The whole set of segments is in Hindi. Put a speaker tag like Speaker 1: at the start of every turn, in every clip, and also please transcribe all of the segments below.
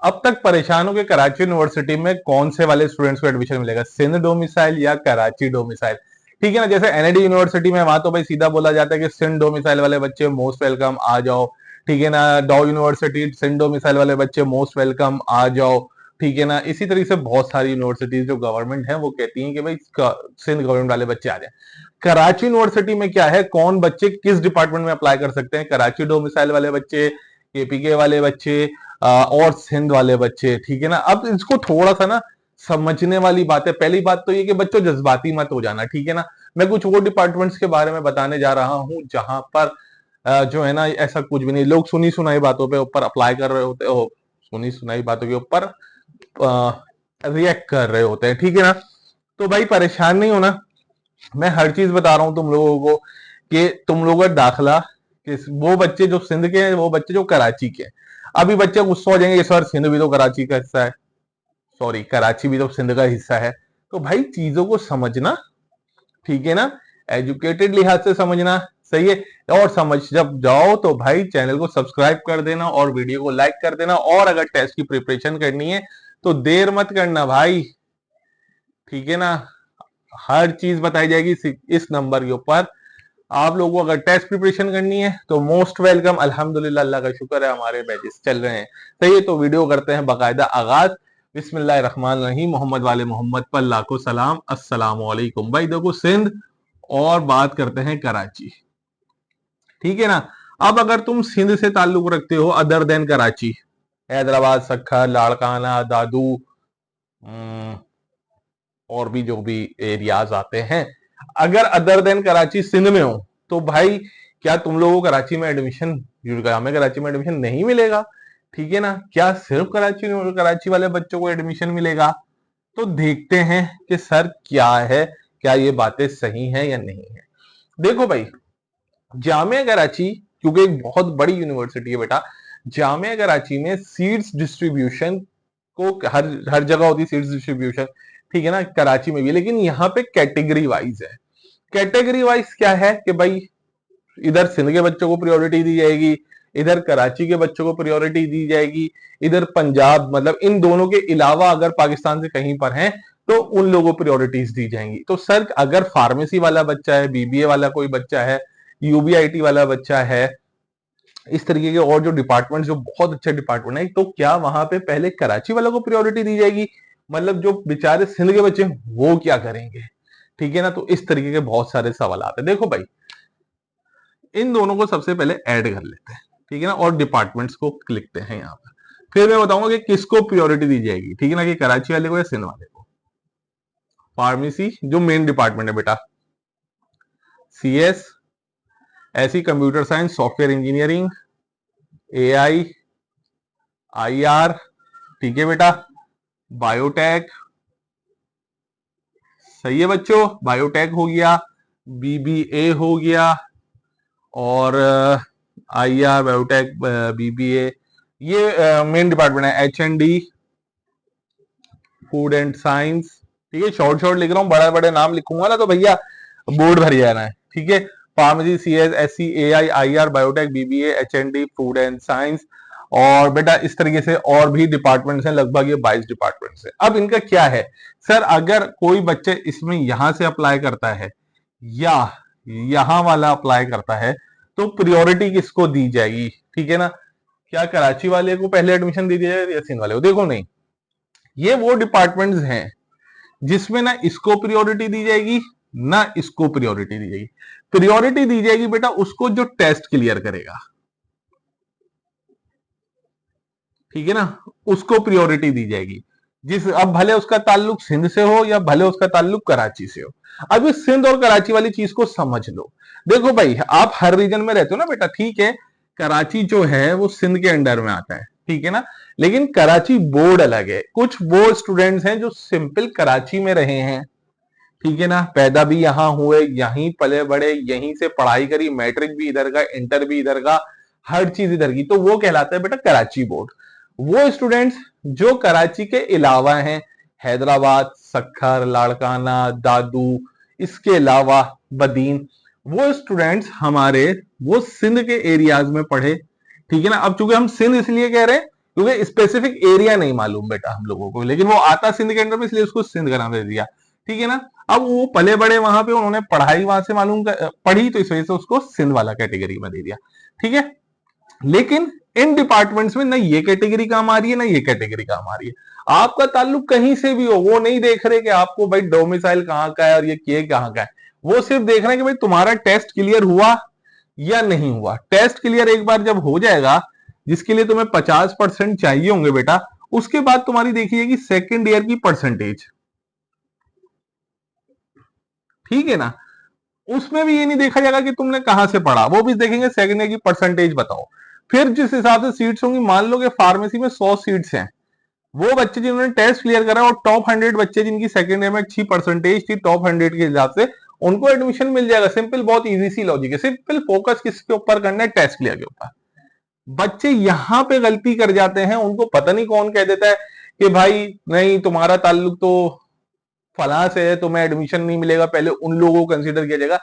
Speaker 1: अब तक परेशान हो कि कराची यूनिवर्सिटी में कौन से वाले स्टूडेंट्स को एडमिशन मिलेगा, सिंध डोमिसाइल या कराची डोमिसाइल। ठीक है ना, जैसे एनआईडी यूनिवर्सिटी में वहां तो भाई सीधा बोला जाता है कि सिंध डोमिसाइल वाले बच्चे मोस्ट वेलकम आ जाओ। ठीक है ना, डॉ यूनिवर्सिटी सिंध डोमिसाइल वाले बच्चे मोस्ट वेलकम आ जाओ। ठीक है ना, इसी तरीके से बहुत सारी यूनिवर्सिटीज जो गवर्नमेंट है वो कहती हैं कि भाई सिंध गवर्नमेंट वाले बच्चे आ जाए। कराची यूनिवर्सिटी में क्या है, कौन बच्चे किस डिपार्टमेंट में अप्लाई कर सकते हैं, कराची डोमिसाइल वाले बच्चे, केपीके वाले बच्चे और सिंध वाले बच्चे। ठीक है ना, अब इसको थोड़ा सा ना समझने वाली बात है। पहली बात तो ये कि बच्चों जज्बाती मत हो जाना। ठीक है ना, मैं कुछ वो डिपार्टमेंट्स के बारे में बताने जा रहा हूं जहां पर जो है ना ऐसा कुछ भी नहीं, लोग सुनी सुनाई बातों पे ऊपर अप्लाई कर रहे होते हो, सुनी सुनाई बातों के ऊपर रिएक्ट कर रहे होते हैं। ठीक है ना, तो भाई परेशान नहीं होना, मैं हर चीज बता रहा हूं तुम लोगों को कि तुम लोगों का दाखला वो बच्चे जो सिंध के हैं, वो बच्चे जो कराची के हैं। अभी बच्चे गुस्सा हो जाएंगे, सर सिंध भी तो कराची का हिस्सा है, सॉरी कराची भी तो सिंध का हिस्सा है। तो भाई चीजों को समझना, ठीक है ना, एजुकेटेड लिहाज से समझना, सही है। और समझ जब जाओ तो भाई चैनल को सब्सक्राइब कर देना और वीडियो को लाइक कर देना। और अगर टेस्ट की प्रिपरेशन करनी है तो देर मत करना भाई, ठीक है ना, हर चीज बताई जाएगी इस नंबर के ऊपर। आप लोगों को अगर टेस्ट प्रिपरेशन करनी है तो मोस्ट वेलकम, अल्हम्दुलिल्लाह, अल्लाह का शुक्र है हमारे बैचेस चल रहे हैं। सही है, तो वीडियो करते हैं बाकायदा आगाज। बिस्मिल्लाहिर्रहमानिर्रहीम, मोहम्मद वाले मोहम्मद पर लाखों सलाम, अस्सलाम वालेकुम। भाई देखो सिंध और बात करते हैं कराची, ठीक है ना। अब अगर तुम सिंध से ताल्लुक रखते हो अदर देन कराची, हैदराबाद, सखर, लाड़काना, दादू, और भी जो भी एरियाज आते हैं, अगर अदर देन कराची सिंध में हो तो भाई क्या तुम लोगों को कराची में एडमिशन, में कराची में एडमिशन नहीं मिलेगा? ठीक है ना, क्या सिर्फ कराची वाले बच्चों को एडमिशन मिलेगा? तो देखते हैं कि सर क्या है, क्या ये बातें सही हैं या नहीं है। देखो भाई, जामिया कराची क्योंकि एक बहुत बड़ी यूनिवर्सिटी है बेटा, जामिया कराची में सीट्स डिस्ट्रीब्यूशन को हर हर जगह होती है सीट्स डिस्ट्रीब्यूशन, ठीक है ना, कराची में भी, लेकिन यहाँ पे कैटेगरी वाइज है। कैटेगरी वाइज क्या है कि भाई इधर सिंध के बच्चों को प्रायोरिटी दी जाएगी, इधर कराची के बच्चों को प्रायोरिटी दी जाएगी, इधर पंजाब, मतलब इन दोनों के अलावा अगर पाकिस्तान से कहीं पर हैं तो उन लोगों को प्रायोरिटीज दी जाएंगी। तो सर अगर फार्मेसी वाला बच्चा है, बीबीए वाला कोई बच्चा है, यूबीआईटी वाला बच्चा है, इस तरीके के और जो डिपार्टमेंट जो बहुत अच्छे डिपार्टमेंट है, तो क्या वहां पे पहले कराची वालों को प्रायोरिटी दी जाएगी? मतलब जो बेचारे सिंध के बच्चे वो क्या करेंगे? ठीक है ना, तो इस तरीके के बहुत सारे सवाल आते हैं। देखो भाई, इन दोनों को सबसे पहले ऐड कर लेते हैं, ठीक है ना, और डिपार्टमेंट्स को लिखते हैं यहाँ पर। फिर मैं बताऊंगा कि किसको प्रायोरिटी दी जाएगी, ठीक है ना, कि कराची वाले को या सिंध वाले को। फार्मेसी जो मेन डिपार्टमेंट है बेटा, सीएस, ऐसी computer science, software engineering, AI, IR, ठीक है बेटा, बायोटेक, सही है बच्चों, बायोटेक हो गया, बीबीए हो गया, और आईआर, बायोटेक, बीबीए, ये मेन डिपार्टमेंट है। एचएनडी, फूड एंड साइंस, ठीक है, शॉर्ट शॉर्ट लिख रहा हूँ, बड़े बड़े नाम लिखूंगा ना तो भैया बोर्ड भर जाना है, ठीक है। Pharmacy, CS, SC, AI, IR, biotech, BBA, HND, food and science, और बेटा इस तरीके से और भी डिपार्टमेंट्स हैं, लगभग ये 22 डिपार्टमेंट्स हैं। अब इनका क्या है, सर अगर कोई बच्चे इसमें यहां से अप्लाई करता है या यहां वाला अप्लाई करता है तो प्रियोरिटी किसको दी जाएगी? ठीक है ना, क्या कराची वाले को पहले एडमिशन दी जाएगी या सिंध वाले को? देखो नहीं, ये वो डिपार्टमेंट्स हैं जिसमें ना इसको प्रियोरिटी दी जाएगी ना इसको प्रियोरिटी दी जाएगी। प्रियोरिटी दी जाएगी बेटा उसको जो टेस्ट क्लियर करेगा, ठीक है ना, उसको प्रियोरिटी दी जाएगी। जिस अब भले उसका ताल्लुक सिंध से हो या भले उसका ताल्लुक कराची से हो। अब इस सिंध और कराची वाली चीज को समझ लो। देखो भाई, आप हर रीजन में रहते हो ना बेटा, ठीक है, कराची जो है वो सिंध के अंडर में आता है, ठीक है ना, लेकिन कराची बोर्ड अलग है। कुछ वो स्टूडेंट्स हैं जो सिंपल कराची में रहे हैं, ठीक है ना, पैदा भी यहां हुए, यहीं पले बड़े, यहीं से पढ़ाई करी, मैट्रिक भी इधर का, इंटर भी इधर का, हर चीज इधर की, तो वो कहलाता है बेटा कराची बोर्ड। वो स्टूडेंट्स जो कराची के अलावा हैं, हैदराबाद, सखर, लाड़काना, दादू, इसके अलावा बदीन, वो स्टूडेंट्स हमारे वो सिंध के एरियाज में पढ़े, ठीक है ना। अब चूंकि हम सिंध इसलिए कह रहे हैं क्योंकि स्पेसिफिक एरिया नहीं मालूम बेटा हम लोगों को, लेकिन वो आता सिंध के अंडर में, इसलिए उसको सिंध का नाम दे दिया। ठीक है ना। अब वो पले बड़े वहां पे, उन्होंने पढ़ाई वहां से पढ़ी, तो इस वजह से उसको सिंध वाला कैटेगरी में दे दिया। ठीक है। लेकिन इन डिपार्टमेंट्स में ना ये कैटेगरी काम आ रही है, ना ये कैटेगरी काम आ रही है। आपका ताल्लुक कहीं से भी हो, वो नहीं देख रहे कि आपको भाई डोमिसाइल कहाँ का है और ये के कहाँ का है। वो सिर्फ देख रहे हैं कि भाई तुम्हारा टेस्ट क्लियर हुआ या नहीं हुआ। टेस्ट क्लियर एक बार जब हो जाएगा, जिसके लिए तुम्हें 50% चाहिए होंगे बेटा, उसके बाद तुम्हारी देखी जाएगी सेकेंड ईयर की परसेंटेज। ठीक है ना। उसमें भी ये नहीं देखा जाएगा कि तुमने कहां से पढ़ा, वो भी देखेंगे सेकेंड ईयर की परसेंटेज बताओ। फिर जिस हिसाब से सीट्स होंगी, मान लो कि फार्मेसी में 100 सीट्स हैं, वो बच्चे जिन्होंने टेस्ट क्लियर करा और टॉप 100 बच्चे जिनकी सेकेंड ईयर में अच्छी परसेंटेज थी टॉप 100 के हिसाब से, उनको एडमिशन मिल जाएगा। सिंपल, बहुत इजी सी लॉजिक है। सिंपल फोकस किसके ऊपर करना है? टेस्ट क्लियर के ऊपर। बच्चे यहां पे गलती कर जाते हैं, उनको पता नहीं कौन कह देता है कि भाई नहीं तुम्हारा ताल्लुक तो फलां से है, तुम्हें एडमिशन नहीं मिलेगा, पहले उन लोगों को कंसीडर किया जाएगा।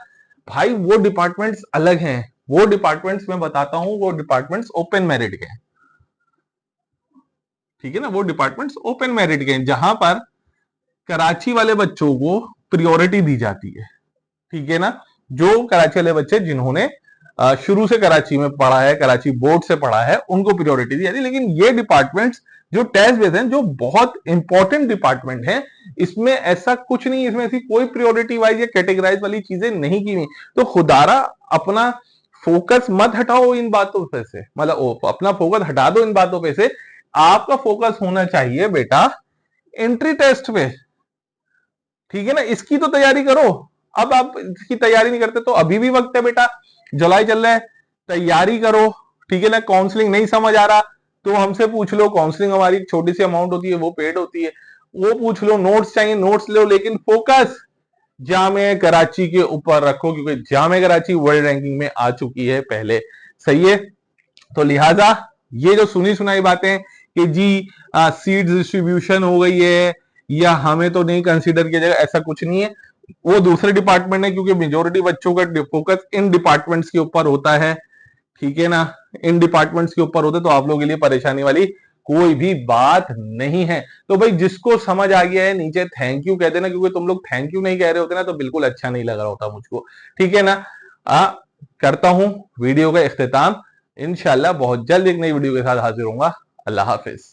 Speaker 1: भाई वो डिपार्टमेंट्स अलग हैं, वो डिपार्टमेंट्स मैं बताता हूं, वो डिपार्टमेंट्स ओपन मेरिट के हैं। ठीक है ना। वो डिपार्टमेंट्स ओपन मेरिट के हैं, जहां पर कराची वाले बच्चों को प्रियोरिटी दी जाती है। ठीक है ना। जो कराची वाले बच्चे जिन्होंने शुरू से कराची में पढ़ा है, कराची बोर्ड से पढ़ा है, उनको प्रियोरिटी दी जाती है। लेकिन ये डिपार्टमेंट्स जो टेस्ट बेस्ड हैं, जो बहुत इंपॉर्टेंट डिपार्टमेंट हैं, इसमें ऐसा कुछ नहीं, इसमें ऐसी कोई प्रियोरिटी वाइज या कैटेगराइज वाली चीजें नहीं की नहीं। तो खुदारा अपना फोकस मत हटाओ इन बातों पे से, मतलब अपना फोकस हटा दो इन बातों पे से। आपका फोकस होना चाहिए बेटा एंट्री टेस्ट पे। ठीक है ना। इसकी तो तैयारी करो। अब आप इसकी तैयारी नहीं करते तो अभी भी वक्त है बेटा, जुलाई चल रहा है, तैयारी करो। ठीक है ना। काउंसलिंग नहीं समझ आ रहा तो हमसे पूछ लो, काउंसलिंग हमारी छोटी सी अमाउंट होती है, वो पेड होती है, वो पूछ लो। नोट्स चाहिए नोट्स लो, लेकिन फोकस जामे कराची के ऊपर रखो, क्योंकि जामे कराची वर्ल्ड रैंकिंग में आ चुकी है पहले। सही है। तो लिहाजा ये जो सुनी सुनाई बातें कि जी सीट्स डिस्ट्रीब्यूशन हो गई है या हमें तो नहीं कंसीडर किया जाएगा, ऐसा कुछ नहीं है। वो दूसरे डिपार्टमेंट है, क्योंकि मेजोरिटी बच्चों का फोकस इन डिपार्टमेंट्स के ऊपर होता है। ठीक है ना। इन डिपार्टमेंट्स के ऊपर होते तो आप लोगों के लिए परेशानी वाली कोई भी बात नहीं है। तो भाई जिसको समझ आ गया है नीचे थैंक यू कह देना, क्योंकि तुम लोग थैंक यू नहीं कह रहे होते ना तो बिल्कुल अच्छा नहीं लग रहा होता मुझको। ठीक है ना। करता हूं वीडियो का इख्तिताम। इंशाल्लाह बहुत जल्द एक नई वीडियो के साथ हाजिर होऊंगा। अल्लाह हाफिज।